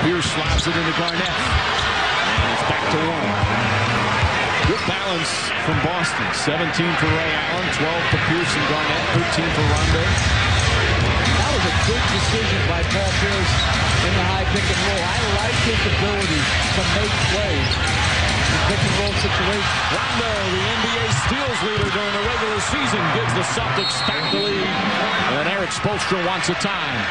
Pierce slobs it into Garnett. And it's back to 1. Good balance from Boston. 17 for Ray Allen, 12 for Pierce and Garnett, 13 for Rondo. That was a good decision by Paul Pierce in the high pick and roll. I like his ability to make plays in pick and roll situations. Rondo, the NBA steals leader during the regular season, gives the Celtics back the lead. And Eric Spoelstra wants a time.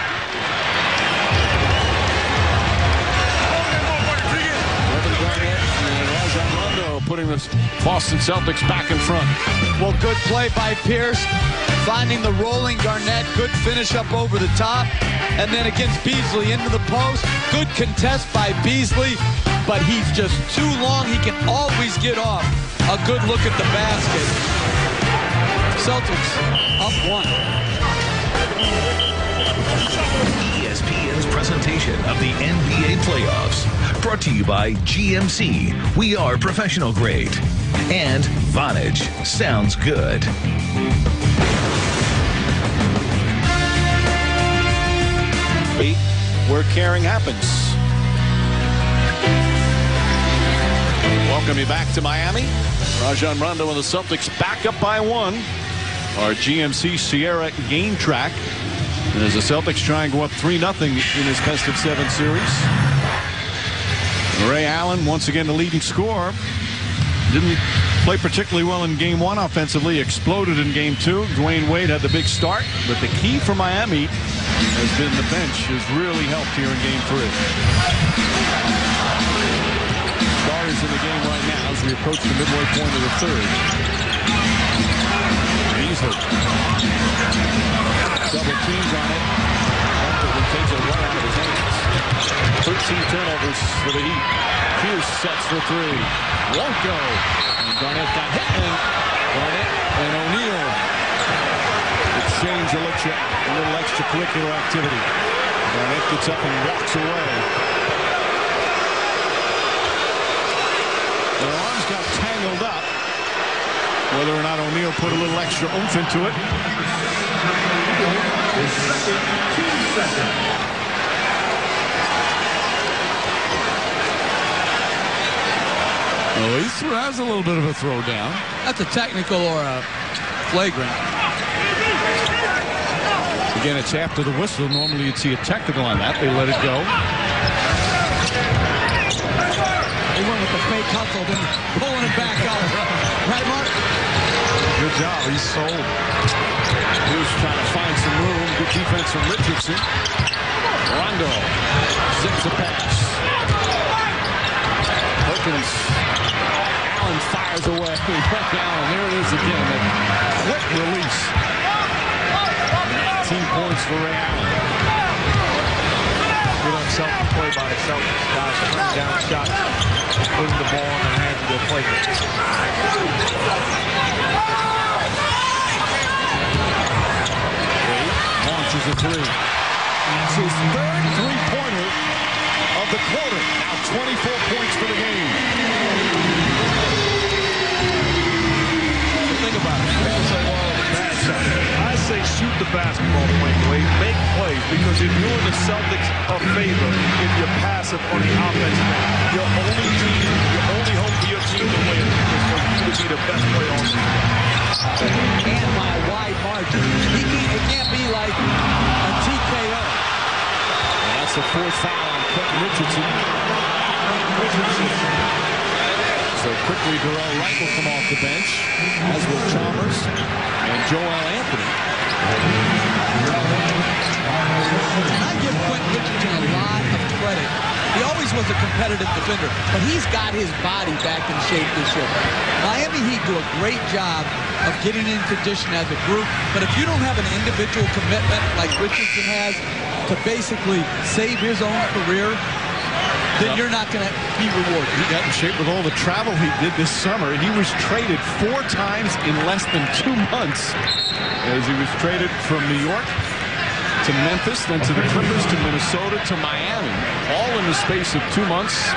Putting the Boston Celtics back in front. Well, good play by Pierce, finding the rolling Garnett. Good finish up over the top. And then against Beasley into the post. Good contest by Beasley, but he's just too long. He can always get off. A good look at the basket. Celtics up 1. ESPN's presentation of the NBA playoffs. Brought to you by GMC. We are professional grade. And Vonage. Sounds good. Where caring happens. Welcome you back to Miami. Rajon Rondo and the Celtics back up by 1. Our GMC Sierra game track. And as the Celtics try and go up 3-0 in this best of 7 series. Ray Allen, once again the leading scorer. Didn't play particularly well in game 1 offensively. Exploded in game 2. Dwayne Wade had the big start. But the key for Miami has been the bench has really helped here in game 3. Starters in the game right now as we approach the midway point of the 3rd. Beasley. Double teams on it. Comfortably takes it right out of his hands. 13 turnovers for the Heat. Pierce sets for 3. Won't go. And Garnett got hit. And Garnett and O'Neal exchange a little extracurricular activity. Garnett gets up and walks away. Their arms got tangled up. Whether or not O'Neal put a little extra oomph into it. Oh, he has a little bit of a throwdown. That's a technical or a flagrant. Again, it's after the whistle. Normally you'd see a technical on that. They let it go. They went with the fake hustle, then pulling it back out. Right, Mark? Good job. He's sold. Here's trying to find some room. Good defense from Richardson. Rondo zips a pass. Perkins. Allen fires away. Allen, there it is again. A quick release. 19 points for Ray Allen. Good unselfish play by the Celtics. Guys putting down shots, putting the ball in the hands of their players. Launches a 3. It's his 3rd three-pointer of the quarter. Now 24 points for the game. Think about it. People say, well, bad shot. I say shoot the basketball, Dwayne Wade. Make plays, because you're doing the Celtics a favor if you're passive on the offensive end. Your only hope for your team to win is for you to be the best player on the team. And by a wide margin. It can't be like a TKO. And that's the 4th foul on Quentin Richardson. So quickly, Darrell Wright will come off the bench, as will Chalmers and Joel Anthony. I give Quentin Richardson a lot of credit. He always was a competitive defender, but he's got his body back in shape this year. Miami Heat do a great job of getting in condition as a group, but if you don't have an individual commitment like Richardson has to basically save his own career, then you're not going to be rewarded. He got in shape with all the travel he did this summer. He was traded 4 times in less than 2 months, as he was traded from New York to Memphis, then to the Clippers, to Minnesota, to Miami, all in the space of 2 months,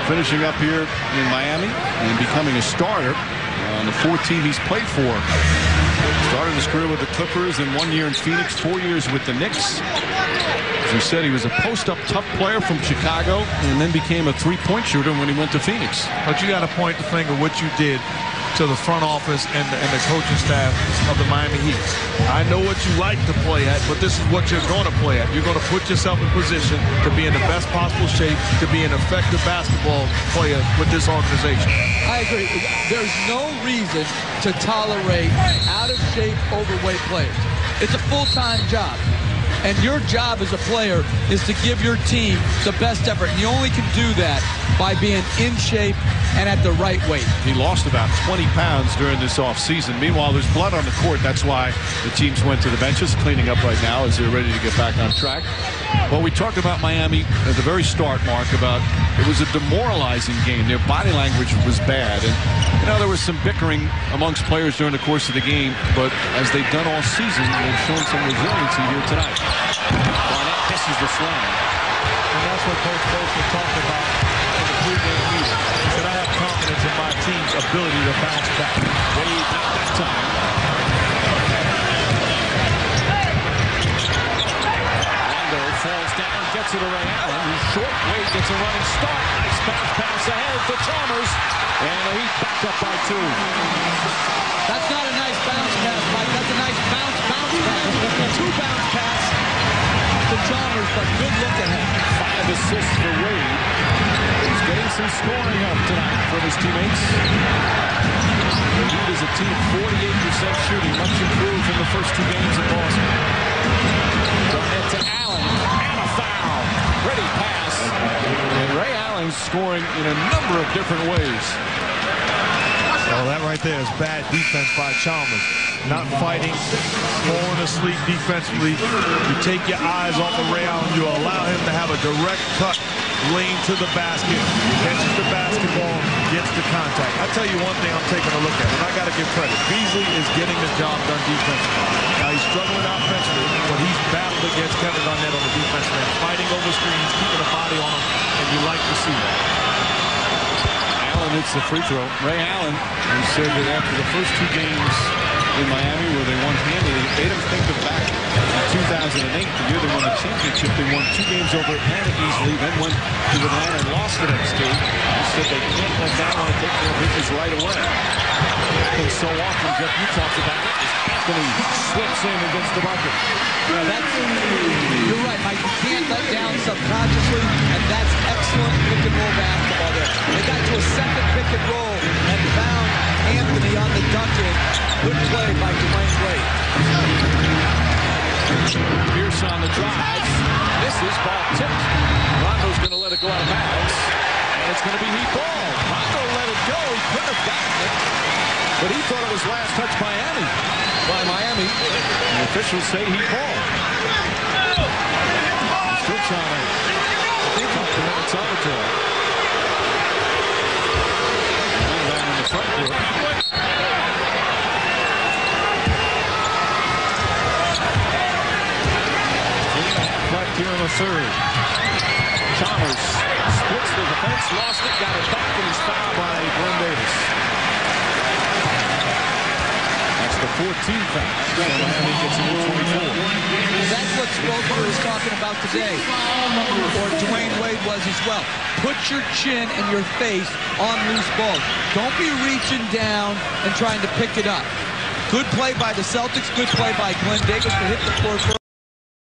finishing up here in Miami and becoming a starter on the 4 team he's played for. Started his career with the Clippers and 1 year in Phoenix, 4 years with the Knicks. As we said, he was a post-up tough player from Chicago and then became a three-point shooter when he went to Phoenix. But you got to point the finger what you did to the front office and the coaching staff of the Miami Heat. I know what you like to play at, but this is what you're going to play at. You're going to put yourself in position to be in the best possible shape, to be an effective basketball player with this organization. I agree. There's no reason to tolerate out-of-shape, overweight players. It's a full-time job. And your job as a player is to give your team the best effort. And you only can do that by being in shape and at the right weight. He lost about 20 pounds during this offseason. Meanwhile, there's blood on the court. That's why the teams went to the benches, cleaning up right now as they're ready to get back on track. Well, we talked about Miami at the very start, Mark, about it was a demoralizing game. Their body language was bad. And, you know, there was some bickering amongst players during the course of the game. But as they've done all season, they've shown some resiliency here tonight. Barnett misses the slam. And that's what Coach Bolton talked about in the pregame meeting. He said, I have confidence in my team's ability to bounce back. Wade not that time. Rondo falls down, gets it to Ray Allen. He's short. Wade gets a running start. Nice bounce pass ahead for Chalmers. And the Heat backed up by 2. That's not a nice bounce pass, Mike. That's a nice bounce pass. 2 bounce pass to Chalmers, but good look ahead. 5 assists for Wade. He's getting some scoring up tonight from his teammates. The Heat is a team 48% shooting, much improved from the first 2 games in Boston. Garnett to Allen, and a foul. Ready pass. And Ray Allen scoring in a number of different ways. Well, that right there is bad defense by Chalmers. Not fighting, falling asleep defensively. You take your eyes off of Ray Allen. You allow him to have a direct cut lane to the basket. Catches the basketball, gets the contact. I'll tell you one thing I'm taking a look at, and I got to give credit. Beasley is getting the job done defensively. Now he's struggling offensively, but he's battled against Kevin Garnett on the defensive end, fighting over screens, keeping a body on him, and you like to see that. Allen hits the free throw. Ray Allen, who said that after the first 2 games in Miami where they won handily, made him think of back in 2008, the year they won the championship. They won 2 games over Atlanta easily, then went to Atlanta and lost the next 2. He said they can't let that one take their business right away. And so often, Jeff, you talked about it, Anthony slips in against the bucket. Yeah, you're right, Mike. You can't let down subconsciously, and that's excellent pick-and-roll basketball there. They got to a second pick-and-roll and found Anthony on the dunk-in. Good play by Dwayne Wade. Pierce on the drive. Misses, ball tipped. Rondo's going to let it go out of bounds. And it's going to be Heat ball. Rondo let it go. He could have gotten it. But he thought it was last touch by Miami. The officials say Heat ball. Still trying to think up the minutes on the draw. And down in the front court. Here in the third. Chalmers splits the defense, lost it, got it back, and he's fouled by Glenn Davis. That's the 14th foul. So Miami gets into 24. That's what Spoelstra was talking about today, or Dwayne Wade was as well. Put your chin and your face on loose balls. Don't be reaching down and trying to pick it up. Good play by the Celtics, good play by Glenn Davis to hit the floor first.